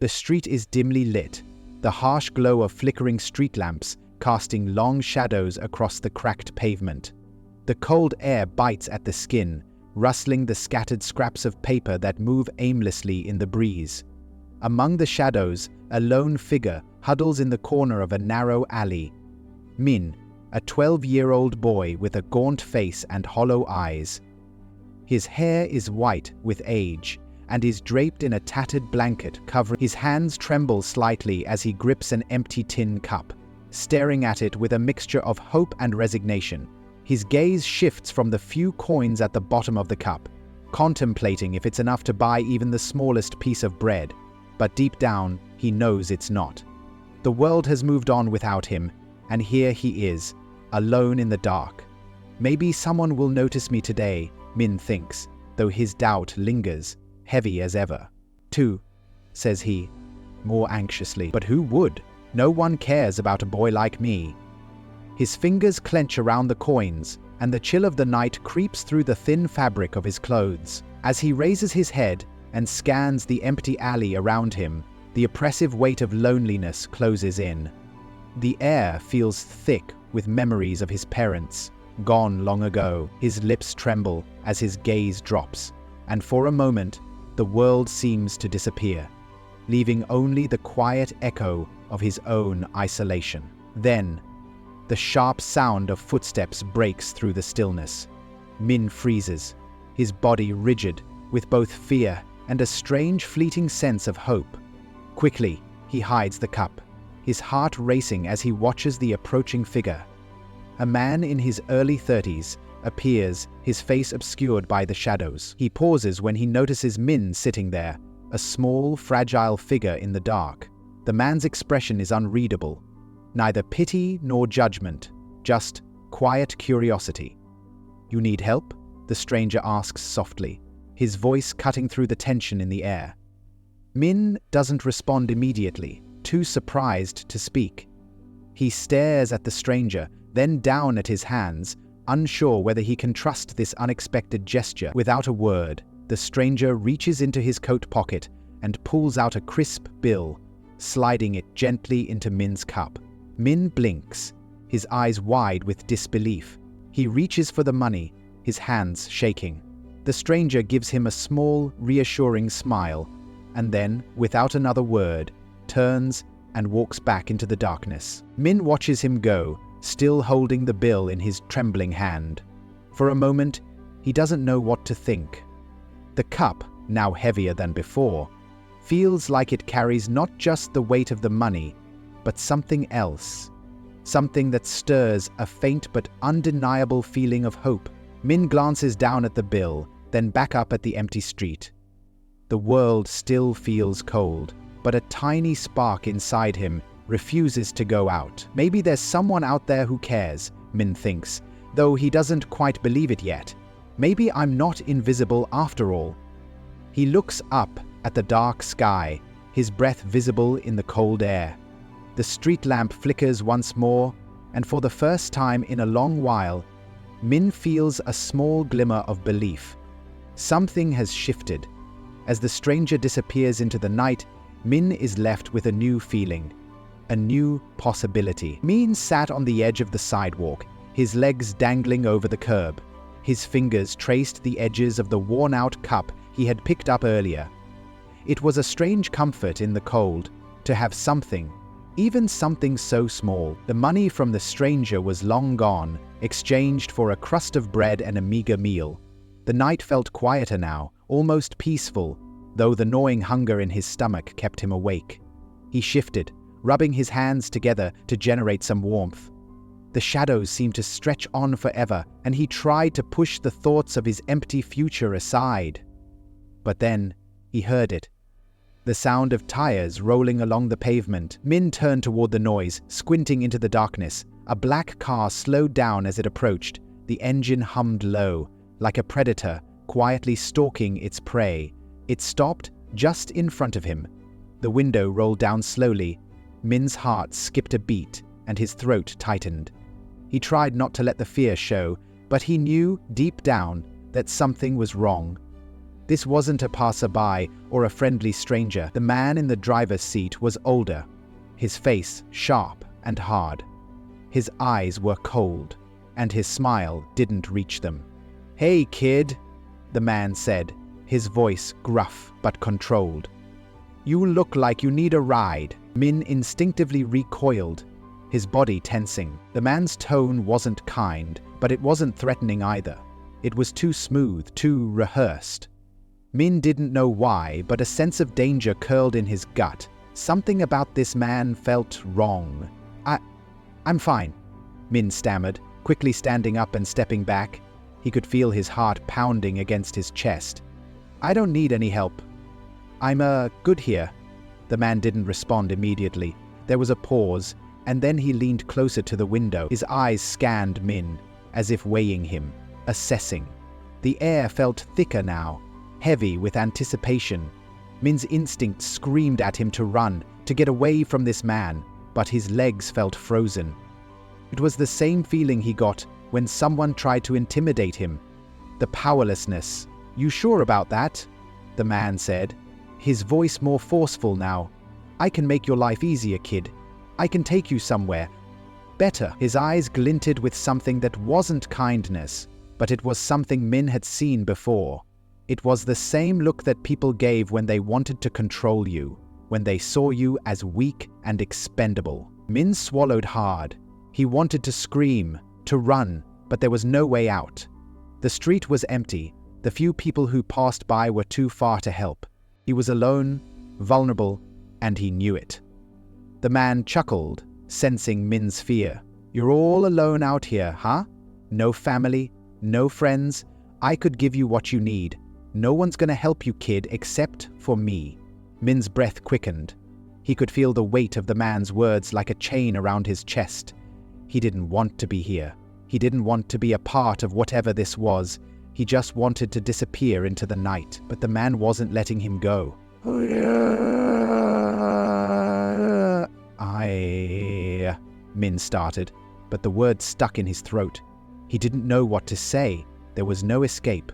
The street is dimly lit, the harsh glow of flickering street lamps casting long shadows across the cracked pavement. The cold air bites at the skin, rustling the scattered scraps of paper that move aimlessly in the breeze. Among the shadows, a lone figure huddles in the corner of a narrow alley. Min, a 12-year-old boy with a gaunt face and hollow eyes. His hair is white with age and is draped in a tattered blanket covering. His hands tremble slightly as he grips an empty tin cup, staring at it with a mixture of hope and resignation. His gaze shifts from the few coins at the bottom of the cup, contemplating if it's enough to buy even the smallest piece of bread. But deep down, he knows it's not. The world has moved on without him, and here he is, alone in the dark. Maybe someone will notice me today, Min thinks, though his doubt lingers, heavy as ever. "Two," says he, more anxiously. "But who would? No one cares about a boy like me." His fingers clench around the coins, and the chill of the night creeps through the thin fabric of his clothes. As he raises his head and scans the empty alley around him, the oppressive weight of loneliness closes in. The air feels thick with memories of his parents, gone long ago. His lips tremble as his gaze drops, and for a moment, the world seems to disappear, leaving only the quiet echo of his own isolation. Then, the sharp sound of footsteps breaks through the stillness. Min freezes, his body rigid with both fear and a strange fleeting sense of hope. Quickly, he hides the cup, his heart racing as he watches the approaching figure. A man in his early 30s appears, his face obscured by the shadows. He pauses when he notices Min sitting there, a small, fragile figure in the dark. The man's expression is unreadable. Neither pity nor judgment, just quiet curiosity. "You need help?" the stranger asks softly, his voice cutting through the tension in the air. Min doesn't respond immediately, too surprised to speak. He stares at the stranger, then down at his hands, unsure whether he can trust this unexpected gesture. Without a word, the stranger reaches into his coat pocket and pulls out a crisp bill, sliding it gently into Min's cup. Min blinks, his eyes wide with disbelief. He reaches for the money, his hands shaking. The stranger gives him a small, reassuring smile, and then, without another word, turns and walks back into the darkness. Min watches him go, still holding the bill in his trembling hand. For a moment, he doesn't know what to think. The cup, now heavier than before, feels like it carries not just the weight of the money, but something else. Something that stirs a faint but undeniable feeling of hope. Min glances down at the bill, then back up at the empty street. The world still feels cold, but a tiny spark inside him refuses to go out. Maybe there's someone out there who cares, Min thinks, though he doesn't quite believe it yet. Maybe I'm not invisible after all. He looks up at the dark sky, his breath visible in the cold air. The street lamp flickers once more, and for the first time in a long while, Min feels a small glimmer of belief. Something has shifted. As the stranger disappears into the night, Min is left with a new feeling, a new possibility. Min sat on the edge of the sidewalk, his legs dangling over the curb. His fingers traced the edges of the worn-out cup he had picked up earlier. It was a strange comfort in the cold to have something, even something so small. The money from the stranger was long gone, exchanged for a crust of bread and a meager meal. The night felt quieter now, almost peaceful, though the gnawing hunger in his stomach kept him awake. He shifted, rubbing his hands together to generate some warmth. The shadows seemed to stretch on forever, and he tried to push the thoughts of his empty future aside. But then, he heard it. The sound of tires rolling along the pavement. Min turned toward the noise, squinting into the darkness. A black car slowed down as it approached. The engine hummed low, like a predator quietly stalking its prey. It stopped just in front of him. The window rolled down slowly. Min's heart skipped a beat, and his throat tightened. He tried not to let the fear show, but he knew, deep down, that something was wrong. This wasn't a passerby or a friendly stranger. The man in the driver's seat was older, his face sharp and hard. His eyes were cold, and his smile didn't reach them. "Hey, kid," the man said, his voice gruff but controlled. "You look like you need a ride." Min instinctively recoiled, his body tensing. The man's tone wasn't kind, but it wasn't threatening either. It was too smooth, too rehearsed. Min didn't know why, but a sense of danger curled in his gut. Something about this man felt wrong. I'm fine," Min stammered, quickly standing up and stepping back. He could feel his heart pounding against his chest. "I don't need any help. I'm good here." The man didn't respond immediately. There was a pause, and then he leaned closer to the window. His eyes scanned Min, as if weighing him, assessing. The air felt thicker now, heavy with anticipation. Min's instinct screamed at him to run, to get away from this man, but his legs felt frozen. It was the same feeling he got when someone tried to intimidate him. The powerlessness. "You sure about that?" the man said, his voice more forceful now. "I can make your life easier, kid. I can take you somewhere better." His eyes glinted with something that wasn't kindness, but it was something Min had seen before. It was the same look that people gave when they wanted to control you, when they saw you as weak and expendable. Min swallowed hard. He wanted to scream, to run, but there was no way out. The street was empty. The few people who passed by were too far to help. He was alone, vulnerable, and he knew it. The man chuckled, sensing Min's fear. "You're all alone out here, huh? No family, no friends. I could give you what you need. No one's gonna help you, kid, except for me." Min's breath quickened. He could feel the weight of the man's words like a chain around his chest. He didn't want to be here. He didn't want to be a part of whatever this was. He just wanted to disappear into the night, but the man wasn't letting him go. Min started, but the word stuck in his throat. He didn't know what to say. There was no escape.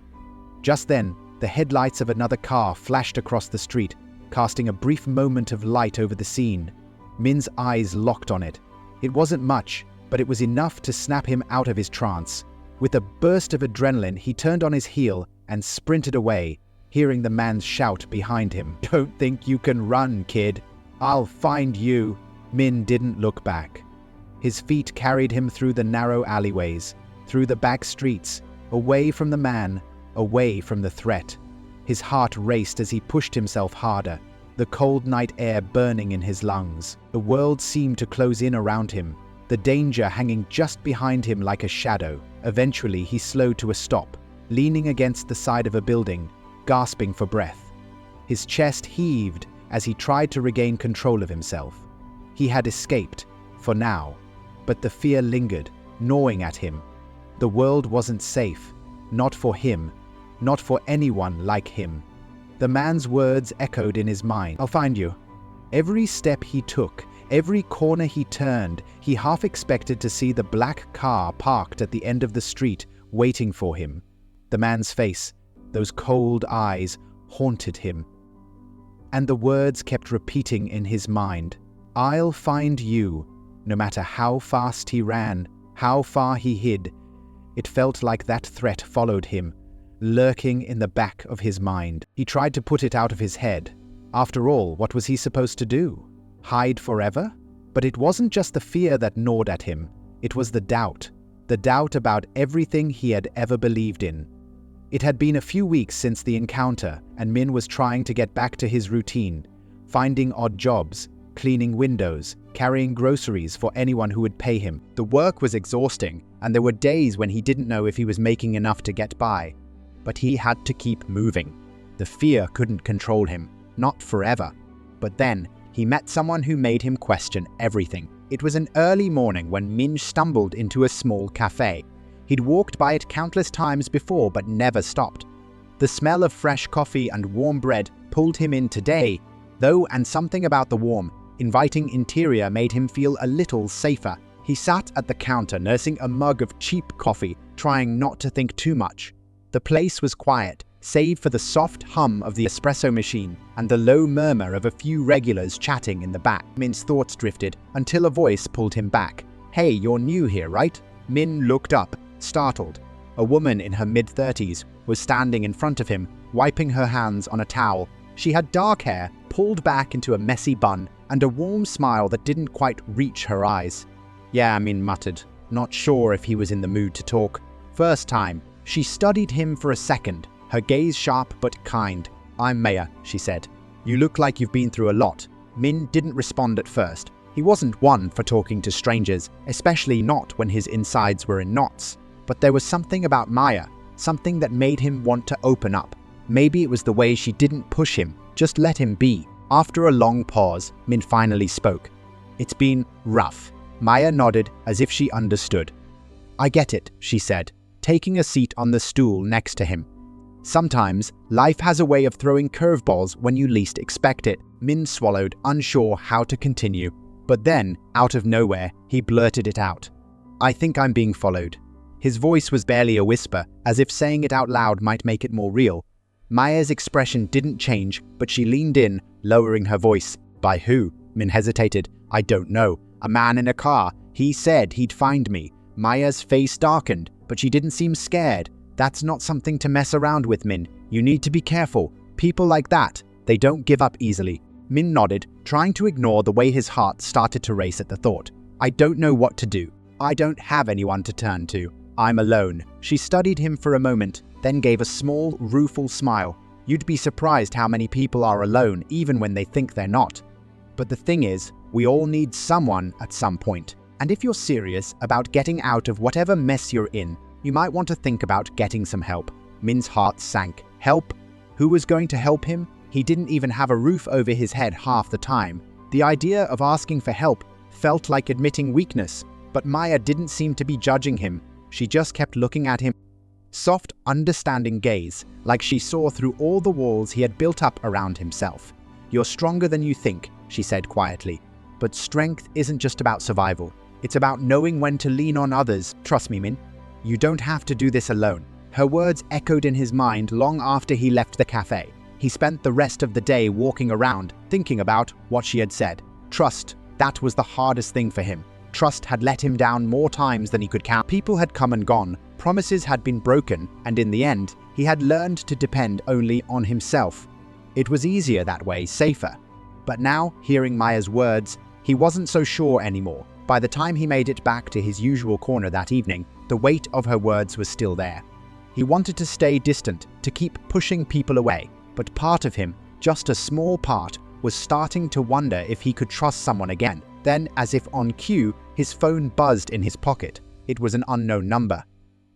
Just then, the headlights of another car flashed across the street, casting a brief moment of light over the scene. Min's eyes locked on it. It wasn't much, but it was enough to snap him out of his trance. With a burst of adrenaline, he turned on his heel and sprinted away, hearing the man's shout behind him. "Don't think you can run, kid. I'll find you." Min didn't look back. His feet carried him through the narrow alleyways, through the back streets, away from the man, away from the threat. His heart raced as he pushed himself harder, the cold night air burning in his lungs. The world seemed to close in around him, the danger hanging just behind him like a shadow. Eventually, he slowed to a stop, leaning against the side of a building, gasping for breath. His chest heaved as he tried to regain control of himself. He had escaped, for now, but the fear lingered, gnawing at him. The world wasn't safe, not for him, not for anyone like him. The man's words echoed in his mind. "I'll find you." Every step he took, every corner he turned, he half expected to see the black car parked at the end of the street, waiting for him. The man's face, those cold eyes, haunted him. And the words kept repeating in his mind. "I'll find you," no matter how fast he ran, how far he hid. It felt like that threat followed him, lurking in the back of his mind. He tried to put it out of his head. After all, what was he supposed to do? Hide forever? But it wasn't just the fear that gnawed at him. It was the doubt about everything he had ever believed in. It had been a few weeks since the encounter, and Min was trying to get back to his routine, finding odd jobs, cleaning windows, carrying groceries for anyone who would pay him. The work was exhausting, and there were days when he didn't know if he was making enough to get by. But he had to keep moving. The fear couldn't control him, not forever. But then, he met someone who made him question everything. It was an early morning when Min stumbled into a small cafe. He'd walked by it countless times before but never stopped. The smell of fresh coffee and warm bread pulled him in today, though, and something about the warm, inviting interior made him feel a little safer. He sat at the counter nursing a mug of cheap coffee, trying not to think too much. The place was quiet, save for the soft hum of the espresso machine and the low murmur of a few regulars chatting in the back. Min's thoughts drifted until a voice pulled him back. "Hey, you're new here, right?" Min looked up, startled. A woman in her mid-30s was standing in front of him, wiping her hands on a towel. She had dark hair, pulled back into a messy bun, and a warm smile that didn't quite reach her eyes. "Yeah," Min muttered, not sure if he was in the mood to talk. First time. She studied him for a second, her gaze sharp but kind. "I'm Maya," she said. "You look like you've been through a lot." Min didn't respond at first. He wasn't one for talking to strangers, especially not when his insides were in knots. But there was something about Maya, something that made him want to open up. Maybe it was the way she didn't push him, just let him be. After a long pause, Min finally spoke. "It's been rough." Maya nodded as if she understood. "I get it," she said, taking a seat on the stool next to him. "Sometimes, life has a way of throwing curveballs when you least expect it." Min swallowed, unsure how to continue. But then, out of nowhere, he blurted it out. "I think I'm being followed." His voice was barely a whisper, as if saying it out loud might make it more real. Maya's expression didn't change, but she leaned in, lowering her voice. "By who?" Min hesitated. "I don't know. A man in a car. He said he'd find me." Maya's face darkened, but she didn't seem scared. "That's not something to mess around with, Min. You need to be careful. People like that, they don't give up easily." Min nodded, trying to ignore the way his heart started to race at the thought. "I don't know what to do. I don't have anyone to turn to. I'm alone." She studied him for a moment, then gave a small, rueful smile. "You'd be surprised how many people are alone even when they think they're not. But the thing is, we all need someone at some point. And if you're serious about getting out of whatever mess you're in, you might want to think about getting some help." Min's heart sank. Help? Who was going to help him? He didn't even have a roof over his head half the time. The idea of asking for help felt like admitting weakness, but Maya didn't seem to be judging him. She just kept looking at him. Soft, understanding gaze, like she saw through all the walls he had built up around himself. "You're stronger than you think," she said quietly. "But strength isn't just about survival. It's about knowing when to lean on others. Trust me, Min. You don't have to do this alone." Her words echoed in his mind long after he left the cafe. He spent the rest of the day walking around, thinking about what she had said. Trust, that was the hardest thing for him. Trust had let him down more times than he could count. People had come and gone, promises had been broken, and in the end, he had learned to depend only on himself. It was easier that way, safer. But now, hearing Maya's words, he wasn't so sure anymore. By the time he made it back to his usual corner that evening, the weight of her words was still there. He wanted to stay distant, to keep pushing people away, but part of him, just a small part, was starting to wonder if he could trust someone again. Then, as if on cue, his phone buzzed in his pocket. It was an unknown number.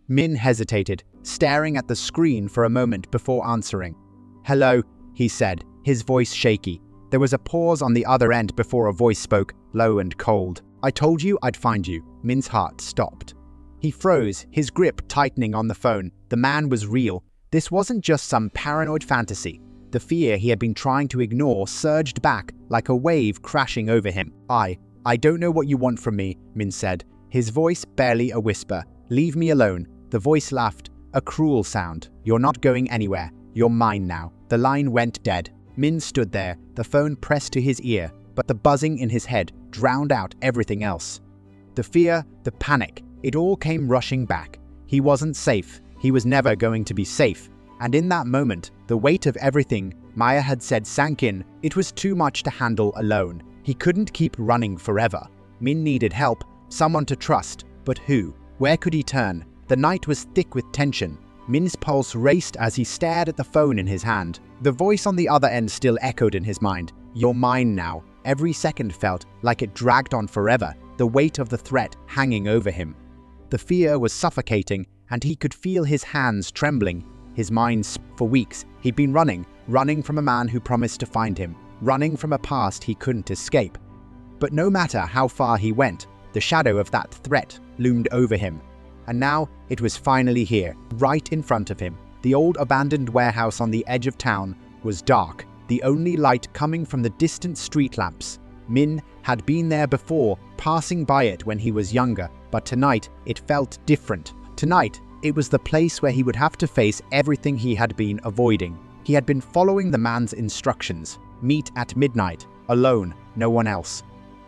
Min hesitated, staring at the screen for a moment before answering. "Hello," he said, his voice shaky. There was a pause on the other end before a voice spoke, low and cold. "I told you I'd find you." Min's heart stopped. He froze, his grip tightening on the phone. The man was real. This wasn't just some paranoid fantasy. The fear he had been trying to ignore surged back like a wave crashing over him. I don't know what you want from me," Min said, his voice barely a whisper. "Leave me alone." The voice laughed, a cruel sound. "You're not going anywhere. You're mine now." The line went dead. Min stood there, the phone pressed to his ear, but the buzzing in his head drowned out everything else. The fear, the panic, it all came rushing back. He wasn't safe. He was never going to be safe. And in that moment, the weight of everything Maya had said sank in. It was too much to handle alone. He couldn't keep running forever. Min needed help, someone to trust. But who? Where could he turn? The night was thick with tension. Min's pulse raced as he stared at the phone in his hand. The voice on the other end still echoed in his mind. "You're mine now." Every second felt like it dragged on forever, the weight of the threat hanging over him. The fear was suffocating, and he could feel his hands trembling. His mind, for weeks, he'd been running from a man who promised to find him, running from a past he couldn't escape. But no matter how far he went, the shadow of that threat loomed over him. And now it was finally here, right in front of him. The old abandoned warehouse on the edge of town was dark, the only light coming from the distant street lamps. Min had been there before, passing by it when he was younger, but tonight it felt different. Tonight, It was the place where he would have to face everything he had been avoiding. He had been following the man's instructions. Meet at midnight, alone, no one else.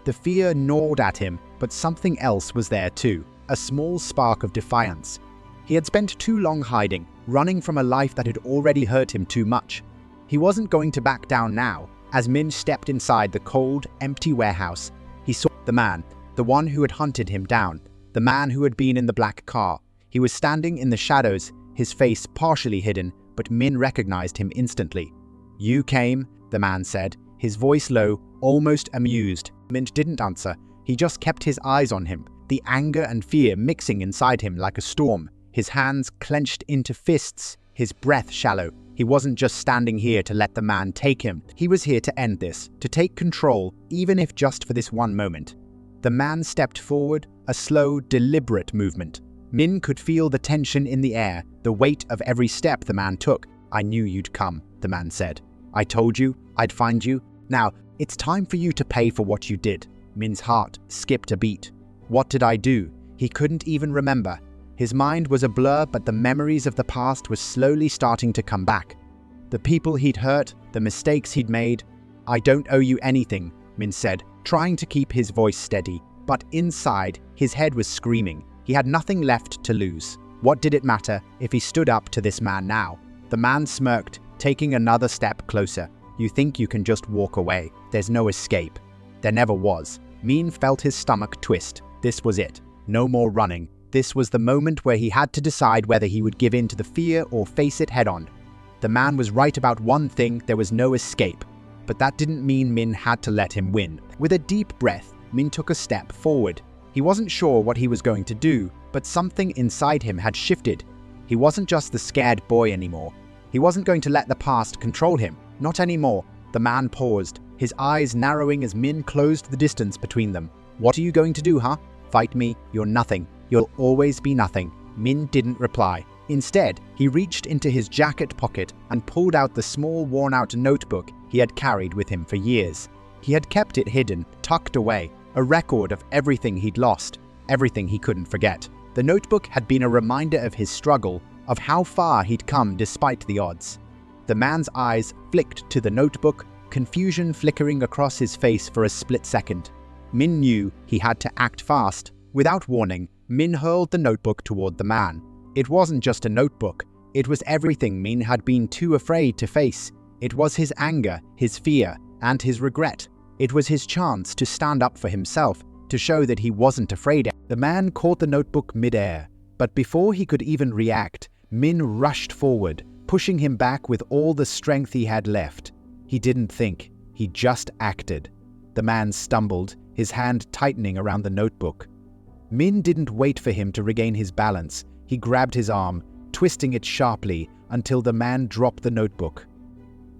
The fear gnawed at him, but something else was there too, a small spark of defiance. He had spent too long hiding, running from a life that had already hurt him too much. He wasn't going to back down now. As Min stepped inside the cold, empty warehouse, he saw the man, the one who had hunted him down, the man who had been in the black car. He was standing in the shadows, his face partially hidden, but Min recognized him instantly. "You came," the man said, his voice low, almost amused. Min didn't answer. He just kept his eyes on him, the anger and fear mixing inside him like a storm. His hands clenched into fists, his breath shallow. He wasn't just standing here to let the man take him. He was here to end this, to take control, even if just for this one moment. The man stepped forward, a slow, deliberate movement. Min could feel the tension in the air, the weight of every step the man took. "I knew you'd come," the man said. "I told you I'd find you. Now, it's time for you to pay for what you did." Min's heart skipped a beat. What did I do? He couldn't even remember. His mind was a blur, but the memories of the past were slowly starting to come back. The people he'd hurt, the mistakes he'd made. "I don't owe you anything," Min said, trying to keep his voice steady. But inside, his head was screaming. He had nothing left to lose. What did it matter if he stood up to this man now? The man smirked, taking another step closer. "You think you can just walk away? There's no escape." There never was. Min felt his stomach twist. This was it. No more running. This was the moment where he had to decide whether he would give in to the fear or face it head-on. The man was right about one thing: there was no escape. But that didn't mean Min had to let him win. With a deep breath, Min took a step forward. He wasn't sure what he was going to do, but something inside him had shifted. He wasn't just the scared boy anymore. He wasn't going to let the past control him. Not anymore. The man paused, his eyes narrowing as Min closed the distance between them. "What are you going to do, huh? Fight me? You're nothing. You'll always be nothing." Min didn't reply. Instead, he reached into his jacket pocket and pulled out the small, worn-out notebook he had carried with him for years. He had kept it hidden, tucked away, a record of everything he'd lost, everything he couldn't forget. The notebook had been a reminder of his struggle, of how far he'd come despite the odds. The man's eyes flicked to the notebook, confusion flickering across his face for a split second. Min knew he had to act fast. Without warning, Min hurled the notebook toward the man. It wasn't just a notebook. It was everything Min had been too afraid to face. It was his anger, his fear, and his regret. It was his chance to stand up for himself, to show that he wasn't afraid. The man caught the notebook mid-air, but before he could even react, Min rushed forward, pushing him back with all the strength he had left. He didn't think, he just acted. The man stumbled, his hand tightening around the notebook. Min didn't wait for him to regain his balance. He grabbed his arm, twisting it sharply until the man dropped the notebook.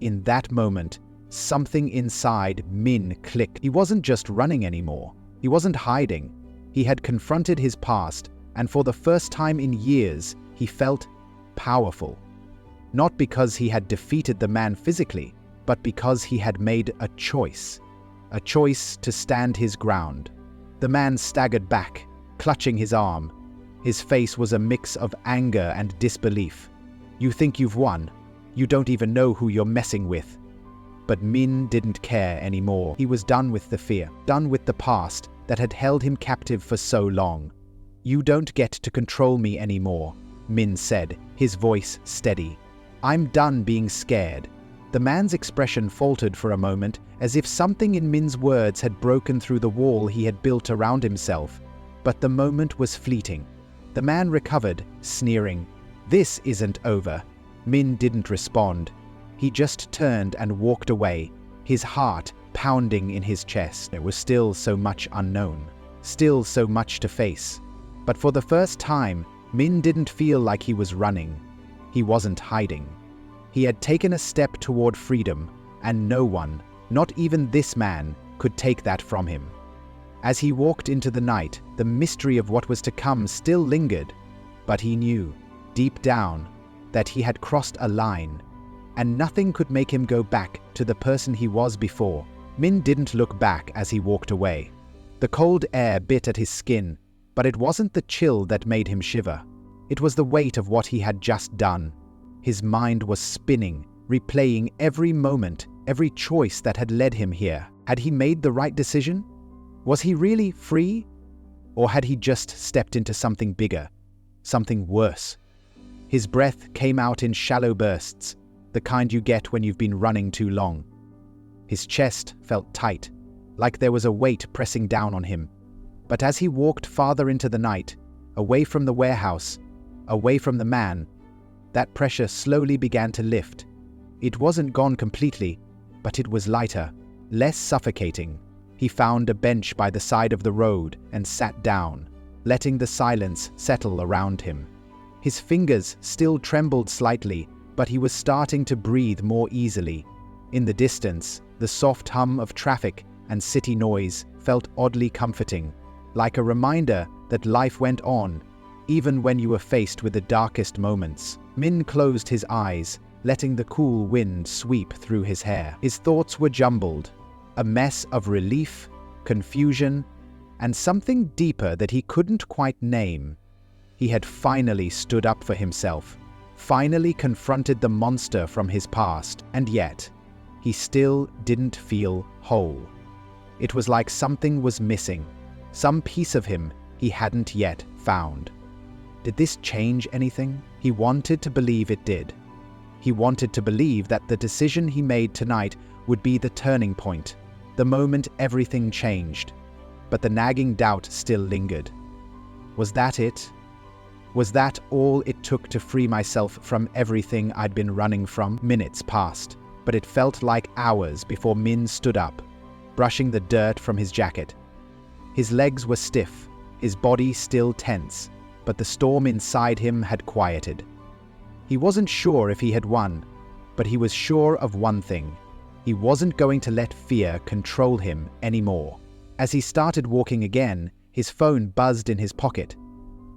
In that moment, something inside Min clicked. He wasn't just running anymore. He wasn't hiding. He had confronted his past, and for the first time in years, he felt powerful. Not because he had defeated the man physically, but because he had made a choice to stand his ground. The man staggered back, clutching his arm. His face was a mix of anger and disbelief. "You think you've won? You don't even know who you're messing with." But Min didn't care anymore. He was done with the fear, done with the past that had held him captive for so long. "You don't get to control me anymore," Min said, his voice steady. "I'm done being scared." The man's expression faltered for a moment, as if something in Min's words had broken through the wall he had built around himself. But the moment was fleeting. The man recovered, sneering. "This isn't over." Min didn't respond. He just turned and walked away, his heart pounding in his chest. There was still so much unknown, still so much to face. But for the first time, Min didn't feel like he was running. He wasn't hiding. He had taken a step toward freedom, and no one, not even this man, could take that from him. As he walked into the night, the mystery of what was to come still lingered, but he knew, deep down, that he had crossed a line, and nothing could make him go back to the person he was before. Min didn't look back as he walked away. The cold air bit at his skin, but it wasn't the chill that made him shiver. It was the weight of what he had just done. His mind was spinning, replaying every moment, every choice that had led him here. Had he made the right decision? Was he really free? Or had he just stepped into something bigger, something worse? His breath came out in shallow bursts, the kind you get when you've been running too long. His chest felt tight, like there was a weight pressing down on him. But as he walked farther into the night, away from the warehouse, away from the man, that pressure slowly began to lift. It wasn't gone completely, but it was lighter, less suffocating. He found a bench by the side of the road and sat down, letting the silence settle around him. His fingers still trembled slightly, but he was starting to breathe more easily. In the distance, the soft hum of traffic and city noise felt oddly comforting, like a reminder that life went on, even when you were faced with the darkest moments. Min closed his eyes, letting the cool wind sweep through his hair. His thoughts were jumbled, a mess of relief, confusion, and something deeper that he couldn't quite name. He had finally stood up for himself, finally confronted the monster from his past, and yet, he still didn't feel whole. It was like something was missing, some piece of him he hadn't yet found. Did this change anything? He wanted to believe it did. He wanted to believe that the decision he made tonight would be the turning point, the moment everything changed. But the nagging doubt still lingered. Was that it? Was that all it took to free myself from everything I'd been running from? Minutes passed, but it felt like hours before Min stood up, brushing the dirt from his jacket. His legs were stiff, his body still tense, but the storm inside him had quieted. He wasn't sure if he had won, but he was sure of one thing. He wasn't going to let fear control him anymore. As he started walking again, his phone buzzed in his pocket.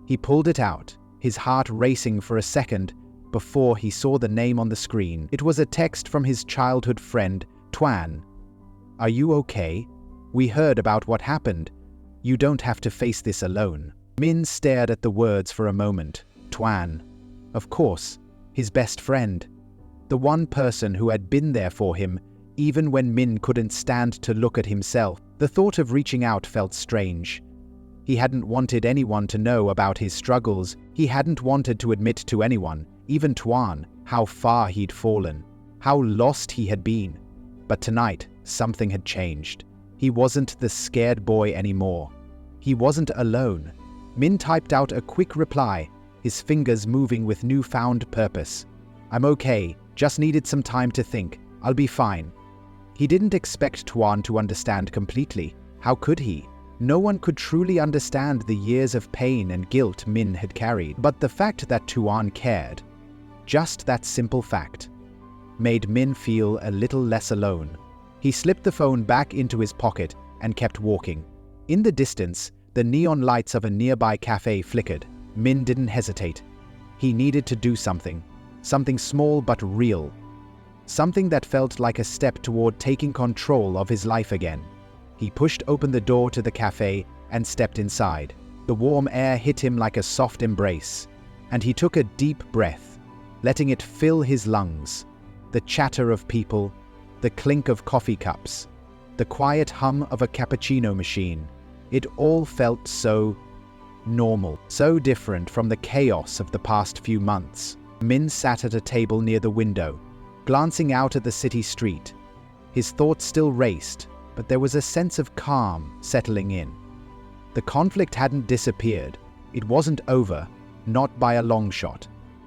He pulled it out, his heart racing for a second before he saw the name on the screen. It was a text from his childhood friend, Tuan. "Are you okay? We heard about what happened. You don't have to face this alone." Min stared at the words for a moment. Tuan. Of course, his best friend. The one person who had been there for him, even when Min couldn't stand to look at himself. The thought of reaching out felt strange. He hadn't wanted anyone to know about his struggles. He hadn't wanted to admit to anyone, even Tuan, how far he'd fallen, how lost he had been. But tonight, something had changed. He wasn't the scared boy anymore. He wasn't alone. Min typed out a quick reply, his fingers moving with newfound purpose. "I'm okay, just needed some time to think. I'll be fine." He didn't expect Tuan to understand completely. How could he? No one could truly understand the years of pain and guilt Min had carried. But the fact that Tuan cared, just that simple fact, made Min feel a little less alone. He slipped the phone back into his pocket and kept walking. In the distance, the neon lights of a nearby cafe flickered. Min didn't hesitate. He needed to do something small but real. Something that felt like a step toward taking control of his life again. He pushed open the door to the cafe and stepped inside. The warm air hit him like a soft embrace, and he took a deep breath, letting it fill his lungs. The chatter of people, the clink of coffee cups, the quiet hum of a cappuccino machine. It all felt so normal, so different from the chaos of the past few months. Min sat at a table near the window, glancing out at the city street. His thoughts still raced, but there was a sense of calm settling in. The conflict hadn't disappeared. It wasn't over, not by a long shot,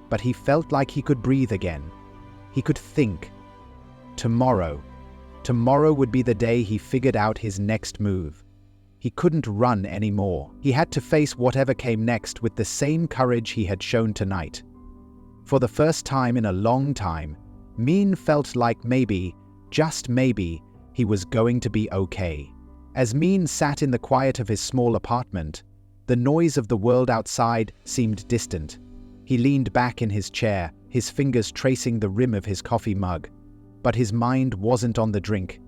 but he felt like he could breathe again. He could think. Tomorrow would be the day he figured out his next move. He couldn't run anymore. He had to face whatever came next with the same courage he had shown tonight. For the first time in a long time, Min felt like maybe, just maybe, he was going to be okay. As Min sat in the quiet of his small apartment, the noise of the world outside seemed distant. He leaned back in his chair, his fingers tracing the rim of his coffee mug. But his mind wasn't on the drink.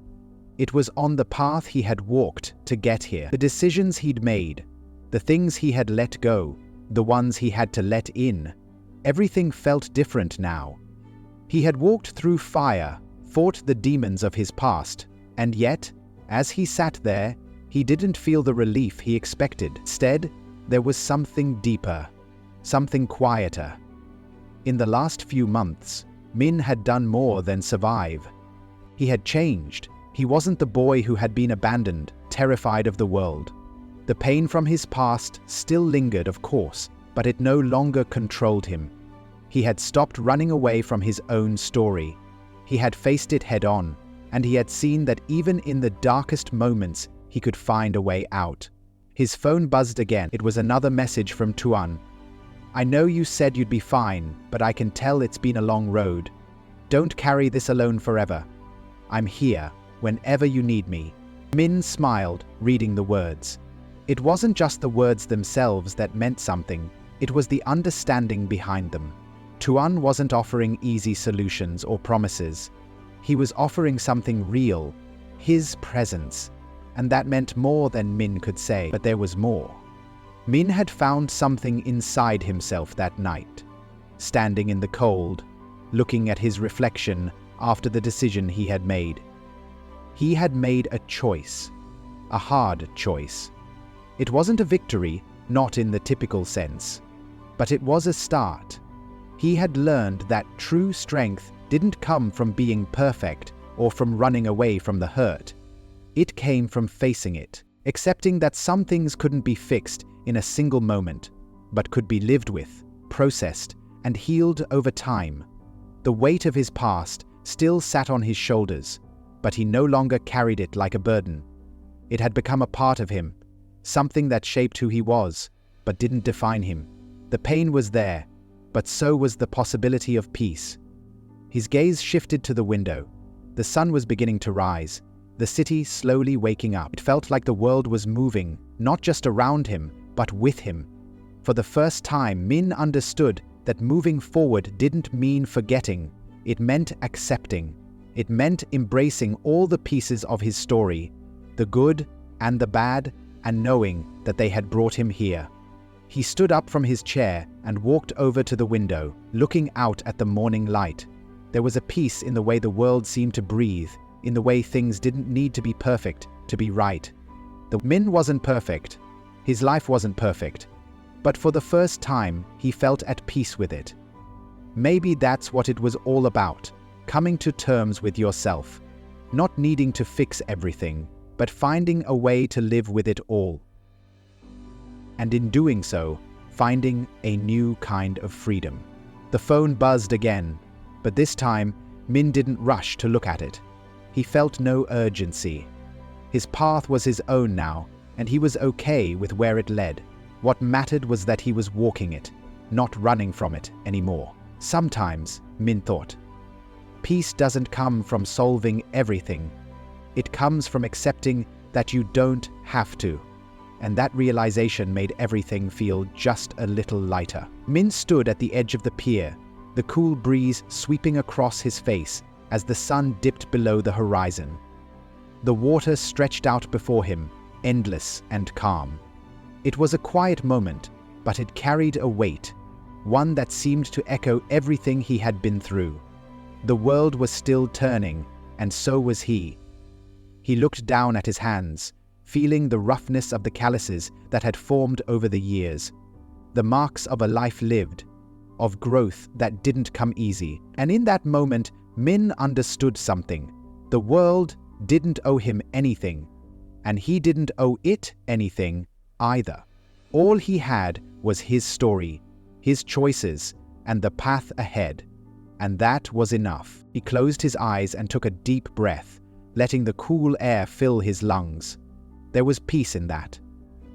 It was on the path he had walked to get here. The decisions he'd made, the things he had let go, the ones he had to let in. Everything felt different now. He had walked through fire, fought the demons of his past, and yet, as he sat there, he didn't feel the relief he expected. Instead, there was something deeper, something quieter. In the last few months, Min had done more than survive. He had changed. He wasn't the boy who had been abandoned, terrified of the world. The pain from his past still lingered, of course, but it no longer controlled him. He had stopped running away from his own story. He had faced it head-on, and he had seen that even in the darkest moments, he could find a way out. His phone buzzed again. It was another message from Tuan. "I know you said you'd be fine, but I can tell it's been a long road. Don't carry this alone forever. I'm here, whenever you need me." Min smiled, reading the words. It wasn't just the words themselves that meant something, it was the understanding behind them. Tuan wasn't offering easy solutions or promises. He was offering something real, his presence. And that meant more than Min could say, but there was more. Min had found something inside himself that night, standing in the cold, looking at his reflection after the decision he had made. He had made a choice, a hard choice. It wasn't a victory, not in the typical sense, but it was a start. He had learned that true strength didn't come from being perfect or from running away from the hurt. It came from facing it, accepting that some things couldn't be fixed in a single moment, but could be lived with, processed, and healed over time. The weight of his past still sat on his shoulders, but he no longer carried it like a burden. It had become a part of him, something that shaped who he was, but didn't define him. The pain was there, but so was the possibility of peace. His gaze shifted to the window. The sun was beginning to rise, the city slowly waking up. It felt like the world was moving, not just around him, but with him. For the first time, Min understood that moving forward didn't mean forgetting. It meant accepting. It meant embracing all the pieces of his story, the good and the bad, and knowing that they had brought him here. He stood up from his chair and walked over to the window, looking out at the morning light. There was a peace in the way the world seemed to breathe, in the way things didn't need to be perfect to be right. The Min wasn't perfect. His life wasn't perfect. But for the first time, he felt at peace with it. Maybe that's what it was all about, coming to terms with yourself. Not needing to fix everything, but finding a way to live with it all. And in doing so, finding a new kind of freedom. The phone buzzed again, but this time, Min didn't rush to look at it. He felt no urgency. His path was his own now, and he was okay with where it led. What mattered was that he was walking it, not running from it anymore. Sometimes, Min thought, peace doesn't come from solving everything. It comes from accepting that you don't have to. And that realization made everything feel just a little lighter. Min stood at the edge of the pier, the cool breeze sweeping across his face as the sun dipped below the horizon. The water stretched out before him, endless and calm. It was a quiet moment, but it carried a weight, one that seemed to echo everything he had been through. The world was still turning, and so was he. He looked down at his hands, feeling the roughness of the calluses that had formed over the years, the marks of a life lived, of growth that didn't come easy. And in that moment, Min understood something. The world didn't owe him anything, and he didn't owe it anything either. All he had was his story, his choices, and the path ahead. And that was enough. He closed his eyes and took a deep breath, letting the cool air fill his lungs. There was peace in that,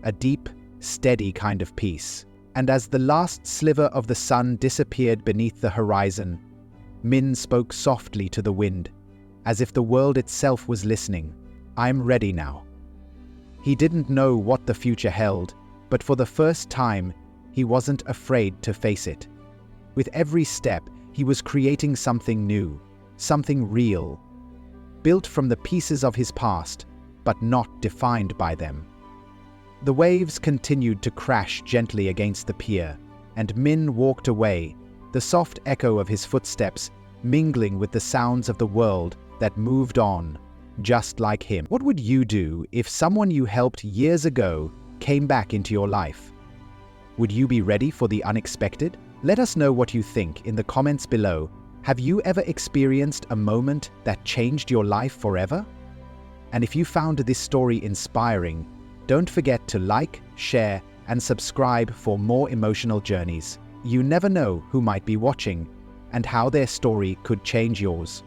a deep, steady kind of peace. And as the last sliver of the sun disappeared beneath the horizon, Min spoke softly to the wind, as if the world itself was listening. "I'm ready now." He didn't know what the future held, but for the first time, he wasn't afraid to face it. With every step, he was creating something new, something real, built from the pieces of his past, but not defined by them. The waves continued to crash gently against the pier, and Min walked away, the soft echo of his footsteps mingling with the sounds of the world that moved on, just like him. What would you do if someone you helped years ago came back into your life? Would you be ready for the unexpected? Let us know what you think in the comments below. Have you ever experienced a moment that changed your life forever? And if you found this story inspiring, don't forget to like, share, and subscribe for more emotional journeys. You never know who might be watching and how their story could change yours.